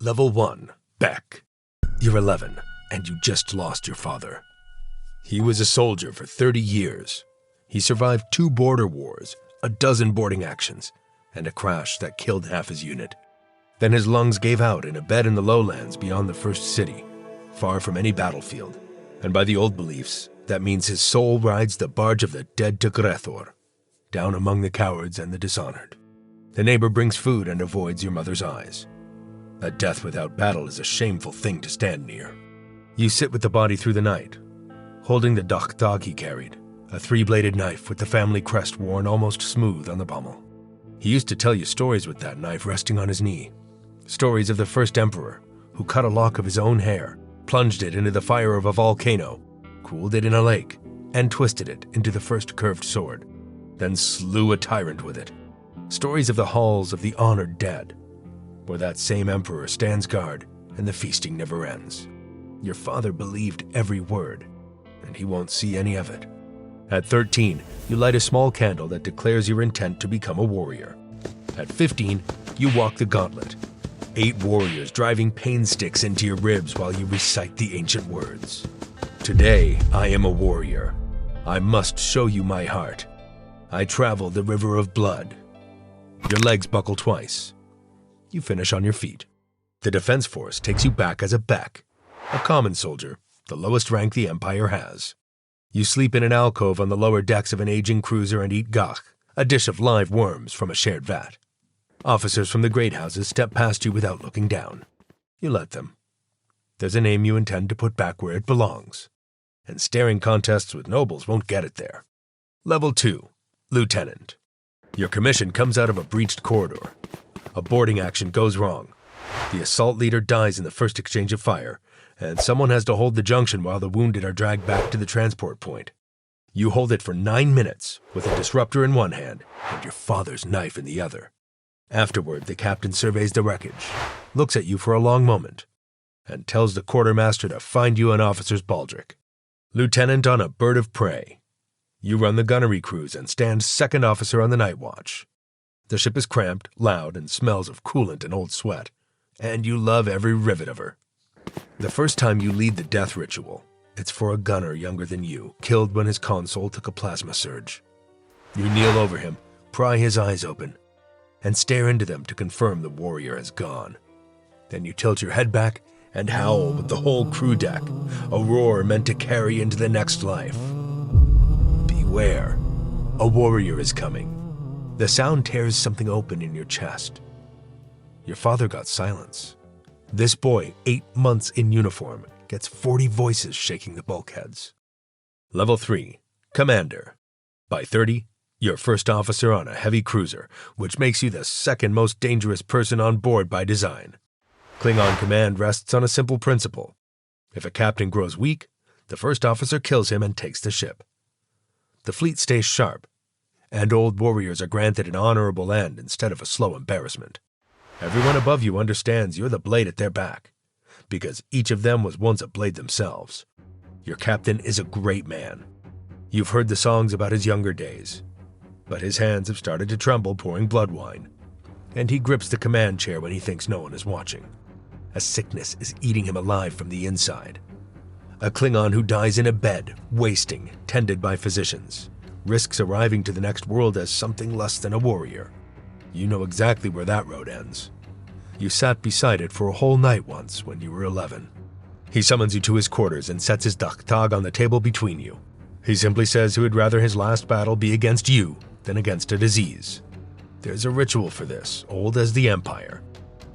Level 1, Beck. You're 11, and you just lost your father. He was a soldier for 30 years. He survived 2 border wars, a dozen boarding actions, and a crash that killed half his unit. Then his lungs gave out in a bed in the lowlands beyond the first city, far from any battlefield. And by the old beliefs, that means his soul rides the barge of the dead to Grethor, down among the cowards and the dishonored. The neighbor brings food and avoids your mother's eyes. A death without battle is a shameful thing to stand near. You sit with the body through the night, holding the Dahar he carried, a 3-bladed knife with the family crest worn almost smooth on the pommel. He used to tell you stories with that knife resting on his knee. Stories of the first emperor, who cut a lock of his own hair, plunged it into the fire of a volcano, cooled it in a lake, and twisted it into the first curved sword, then slew a tyrant with it. Stories of the halls of the honored dead, where that same emperor stands guard and the feasting never ends. Your father believed every word, and he won't see any of it. At 13, you light a small candle that declares your intent to become a warrior. At 15, you walk the gauntlet. 8 warriors driving pain sticks into your ribs while you recite the ancient words. Today, I am a warrior. I must show you my heart. I travel the river of blood. Your legs buckle twice. You finish on your feet. The Defense Force takes you back as a Beck, a common soldier, the lowest rank the Empire has. You sleep in an alcove on the lower decks of an aging cruiser and eat gach, a dish of live worms from a shared vat. Officers from the great houses step past you without looking down. You let them. There's a name you intend to put back where it belongs, and staring contests with nobles won't get it there. Level 2, Lieutenant. Your commission comes out of a breached corridor. A boarding action goes wrong. The assault leader dies in the first exchange of fire, and someone has to hold the junction while the wounded are dragged back to the transport point. You hold it for 9 minutes with a disruptor in one hand and your father's knife in the other. Afterward, the captain surveys the wreckage, looks at you for a long moment, and tells the quartermaster to find you an officer's baldric. Lieutenant on a bird of prey. You run the gunnery crews and stand second officer on the night watch. The ship is cramped, loud, and smells of coolant and old sweat, and you love every rivet of her. The first time you lead the death ritual, it's for a gunner younger than you, killed when his console took a plasma surge. You kneel over him, pry his eyes open, and stare into them to confirm the warrior has gone. Then you tilt your head back and howl with the whole crew deck, a roar meant to carry into the next life. Beware, a warrior is coming. The sound tears something open in your chest. Your father got silence. This boy, 8 months in uniform, gets 40 voices shaking the bulkheads. Level 3, Commander. By 30, you're first officer on a heavy cruiser, which makes you the second most dangerous person on board by design. Klingon command rests on a simple principle. If a captain grows weak, the first officer kills him and takes the ship. The fleet stays sharp, and old warriors are granted an honorable end instead of a slow embarrassment. Everyone above you understands you're the blade at their back, because each of them was once a blade themselves. Your captain is a great man. You've heard the songs about his younger days, but his hands have started to tremble pouring blood wine, and he grips the command chair when he thinks no one is watching. A sickness is eating him alive from the inside. A Klingon who dies in a bed, wasting, tended by physicians, risks arriving to the next world as something less than a warrior. You know exactly where that road ends. You sat beside it for a whole night once when you were 11. He summons you to his quarters and sets his Dahar on the table between you. He simply says he would rather his last battle be against you than against a disease. There's a ritual for this, old as the Empire,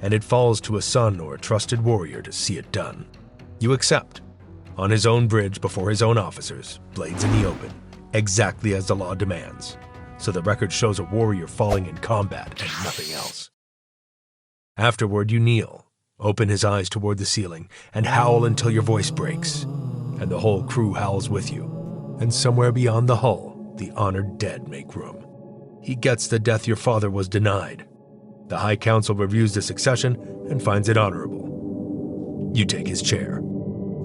and it falls to a son or a trusted warrior to see it done. You accept. On his own bridge before his own officers, blades in the open, exactly as the law demands, so the record shows a warrior falling in combat and nothing else. Afterward, you kneel, open his eyes toward the ceiling, and howl until your voice breaks, and the whole crew howls with you, and somewhere beyond the hull, the honored dead make room. He gets the death your father was denied. The High Council reviews the succession and finds it honorable. You take his chair.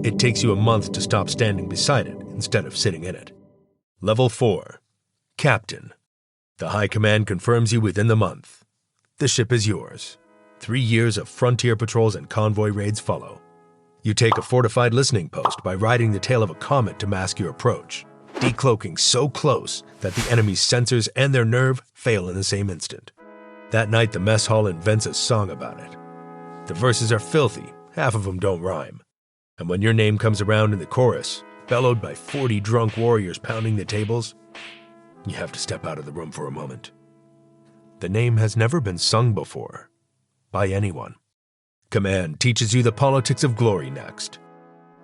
It takes you a month to stop standing beside it instead of sitting in it. Level 4, Captain. The High Command confirms you within the month. The ship is yours. 3 years of frontier patrols and convoy raids follow. You take a fortified listening post by riding the tail of a comet to mask your approach, decloaking so close that the enemy's sensors and their nerve fail in the same instant. That night, the mess hall invents a song about it. The verses are filthy, half of them don't rhyme. And when your name comes around in the chorus, bellowed by 40 drunk warriors pounding the tables, you have to step out of the room for a moment. The name has never been sung before, by anyone. Command teaches you the politics of glory next.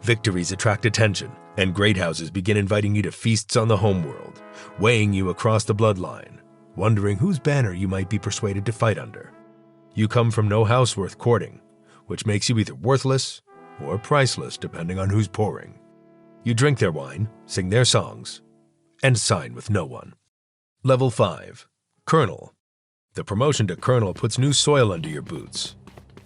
Victories attract attention, and great houses begin inviting you to feasts on the homeworld, weighing you across the bloodline, wondering whose banner you might be persuaded to fight under. You come from no house worth courting, which makes you either worthless or priceless depending on who's pouring. You drink their wine, sing their songs, and sign with no one. Level 5. Colonel. The promotion to Colonel puts new soil under your boots.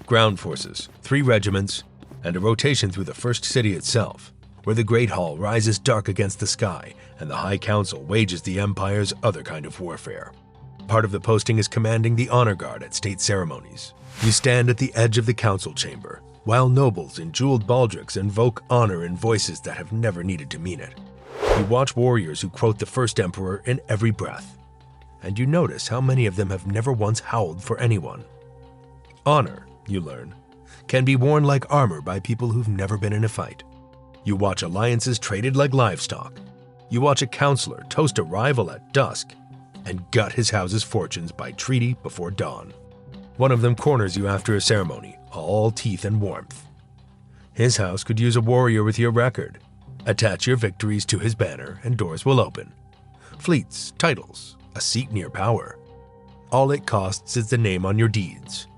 Ground forces, 3 regiments, and a rotation through the first city itself, where the Great Hall rises dark against the sky and the High Council wages the Empire's other kind of warfare. Part of the posting is commanding the honor guard at state ceremonies. You stand at the edge of the council chamber, while nobles in jeweled baldricks invoke honor in voices that have never needed to mean it. You watch warriors who quote the first emperor in every breath, and you notice how many of them have never once howled for anyone. Honor, you learn, can be worn like armor by people who've never been in a fight. You watch alliances traded like livestock. You watch a counselor toast a rival at dusk and gut his house's fortunes by treaty before dawn. One of them corners you after a ceremony, all teeth and warmth. His house could use a warrior with your record. Attach your victories to his banner and doors will open. Fleets, titles, a seat near power. All it costs is the name on your deeds.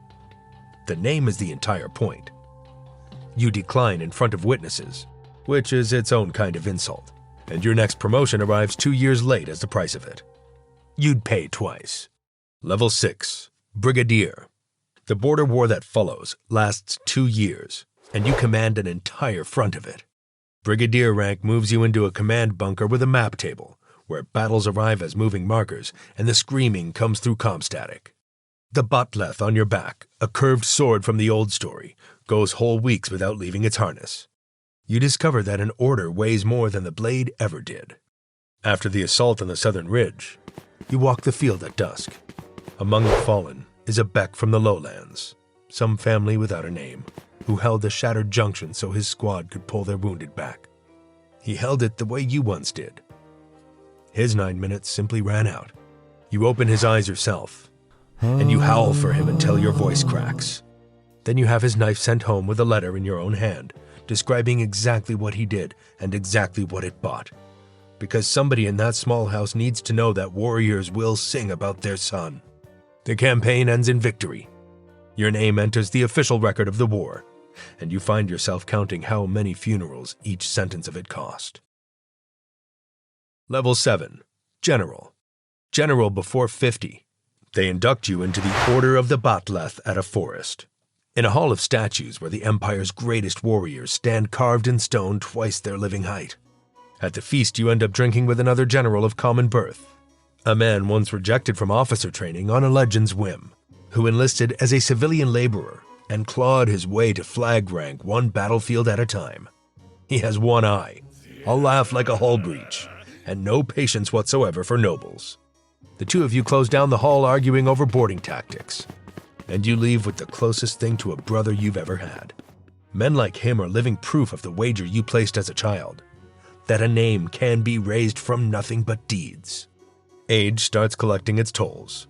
The name is the entire point. You decline in front of witnesses, which is its own kind of insult, and your next promotion arrives 2 years late as the price of it. You'd pay twice. Level 6. Brigadier. The border war that follows lasts 2 years, and you command an entire front of it. Brigadier rank moves you into a command bunker with a map table, where battles arrive as moving markers and the screaming comes through comstatic. The botleth on your back, a curved sword from the old story, goes whole weeks without leaving its harness. You discover that an order weighs more than the blade ever did. After the assault on the southern ridge, you walk the field at dusk. Among the fallen is a Beck from the lowlands, some family without a name, who held a shattered junction so his squad could pull their wounded back. He held it the way you once did. His 9 minutes simply ran out. You open his eyes yourself, and you howl for him until your voice cracks. Then you have his knife sent home with a letter in your own hand, describing exactly what he did and exactly what it bought. Because somebody in that small house needs to know that warriors will sing about their son. The campaign ends in victory. Your name enters the official record of the war, and you find yourself counting how many funerals each sentence of it cost. Level 7. General. General before 50. They induct you into the Order of the Botleth at a forest, in a hall of statues where the Empire's greatest warriors stand carved in stone twice their living height. At the feast, you end up drinking with another general of common birth, a man once rejected from officer training on a legend's whim, who enlisted as a civilian laborer and clawed his way to flag rank one battlefield at a time. He has one eye, a laugh like a hull breach, and no patience whatsoever for nobles. The two of you close down the hall arguing over boarding tactics, and you leave with the closest thing to a brother you've ever had. Men like him are living proof of the wager you placed as a child, that a name can be raised from nothing but deeds. Age starts collecting its tolls.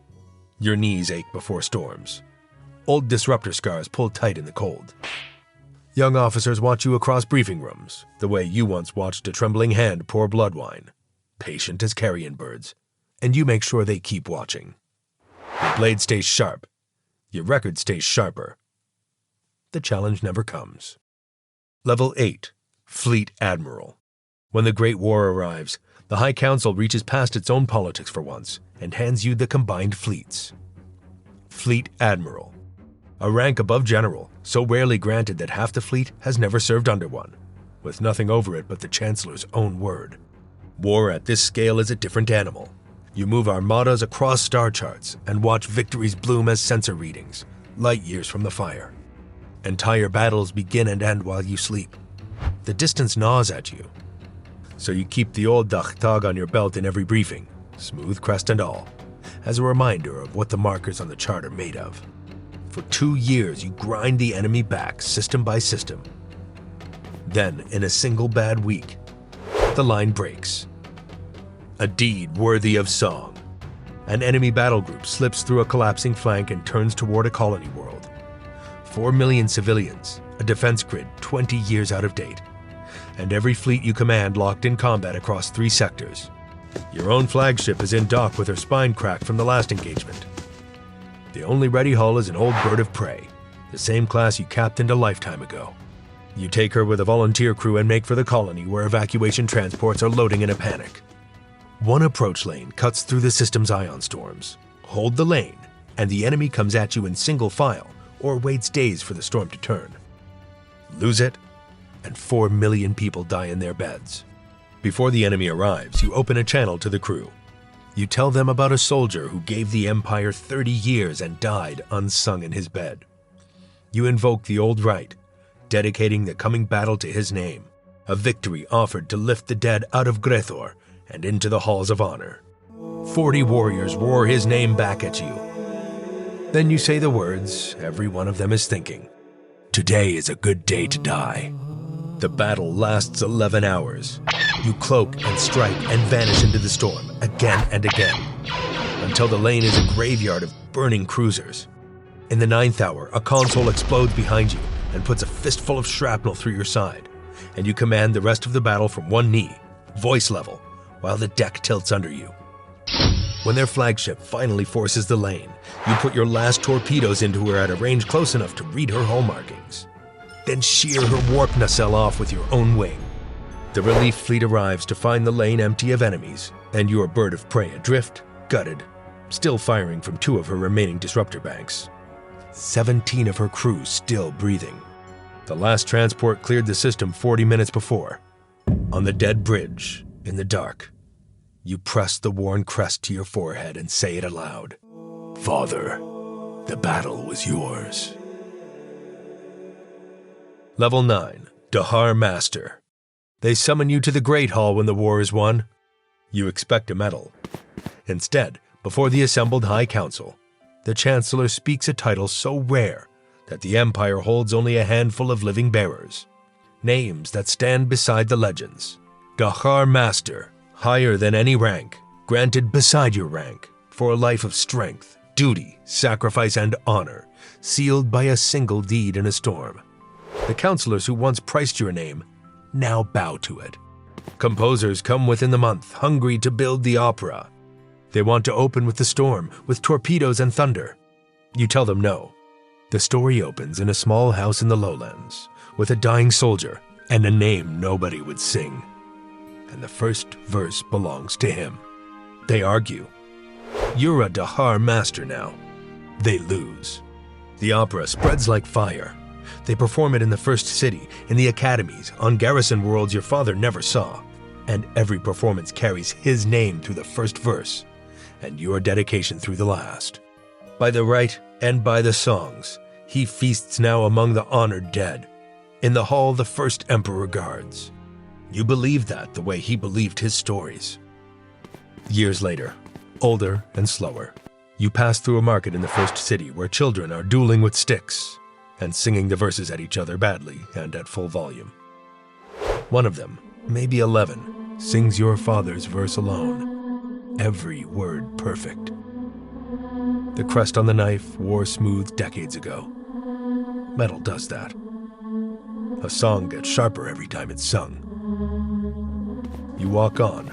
Your knees ache before storms. Old disruptor scars pull tight in the cold. Young officers watch you across briefing rooms, the way you once watched a trembling hand pour blood wine, patient as carrion birds, and you make sure they keep watching. Your blade stays sharp. Your record stays sharper. The challenge never comes. Level 8. Fleet Admiral. When the Great War arrives, the High Council reaches past its own politics for once and hands you the combined fleets. Fleet Admiral. A rank above general, so rarely granted that half the fleet has never served under one, with nothing over it but the Chancellor's own word. War at this scale is a different animal. You move armadas across star charts and watch victories bloom as sensor readings, light years from the fire. Entire battles begin and end while you sleep. The distance gnaws at you, so you keep the old Dahar on your belt in every briefing, smooth crest and all, as a reminder of what the markers on the chart are made of. For 2 years, you grind the enemy back system by system. Then, in a single bad week, the line breaks. A deed worthy of song. An enemy battle group slips through a collapsing flank and turns toward a colony world. 4 million civilians, a defense grid 20 years out of date, and every fleet you command locked in combat across 3 sectors. Your own flagship is in dock with her spine cracked from the last engagement. The only ready hull is an old bird of prey, the same class you captained a lifetime ago. You take her with a volunteer crew and make for the colony where evacuation transports are loading in a panic. One approach lane cuts through the system's ion storms. Hold the lane, and the enemy comes at you in single file or waits days for the storm to turn. Lose it, and 4 million people die in their beds. Before the enemy arrives, you open a channel to the crew. You tell them about a soldier who gave the Empire 30 years and died unsung in his bed. You invoke the old rite, dedicating the coming battle to his name, a victory offered to lift the dead out of Grethor and into the halls of honor. 40 warriors roar his name back at you. Then you say the words every one of them is thinking. Today is a good day to die. The battle lasts 11 hours. You cloak and strike and vanish into the storm again and again, until the lane is a graveyard of burning cruisers. In the 9th hour, a console explodes behind you and puts a fistful of shrapnel through your side, and you command the rest of the battle from one knee, voice level, while the deck tilts under you. When their flagship finally forces the lane, you put your last torpedoes into her at a range close enough to read her hull markings. Then shear her warp nacelle off with your own wing. The relief fleet arrives to find the lane empty of enemies, and your bird of prey adrift, gutted, still firing from 2 of her remaining disruptor banks. 17 of her crew still breathing. The last transport cleared the system 40 minutes before. On the dead bridge, in the dark, you press the worn crest to your forehead and say it aloud. Father, the battle was yours. Level 9, Dahar Master. They summon you to the Great Hall when the war is won. You expect a medal. Instead, before the assembled High Council, the Chancellor speaks a title so rare that the Empire holds only a handful of living bearers. Names that stand beside the legends. Dahar Master, higher than any rank, granted beside your rank, for a life of strength, duty, sacrifice, and honor, sealed by a single deed in a storm. The counselors who once priced your name now bow to it. Composers come within the month, hungry to build the opera. They want to open with the storm, with torpedoes and thunder. You tell them no. The story opens in a small house in the lowlands, with a dying soldier and a name nobody would sing. And the first verse belongs to him. They argue. You're a Dahar Master now. They lose. The opera spreads like fire. They perform it in the first city, in the academies, on garrison worlds your father never saw. And every performance carries his name through the first verse, and your dedication through the last. By the rite and by the songs, he feasts now among the honored dead. In the hall the first emperor guards. You believe that the way he believed his stories. Years later, older and slower, you pass through a market in the first city where children are dueling with sticks and singing the verses at each other badly and at full volume. One of them, maybe 11, sings your father's verse alone, every word perfect. The crest on the knife wore smooth decades ago. Metal does that. A song gets sharper every time it's sung. You walk on,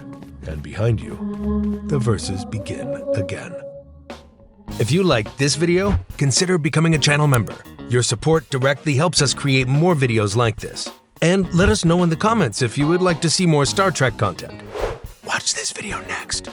and behind you, the verses begin again. If you liked this video, consider becoming a channel member. Your support directly helps us create more videos like this. And let us know in the comments if you would like to see more Star Trek content. Watch this video next.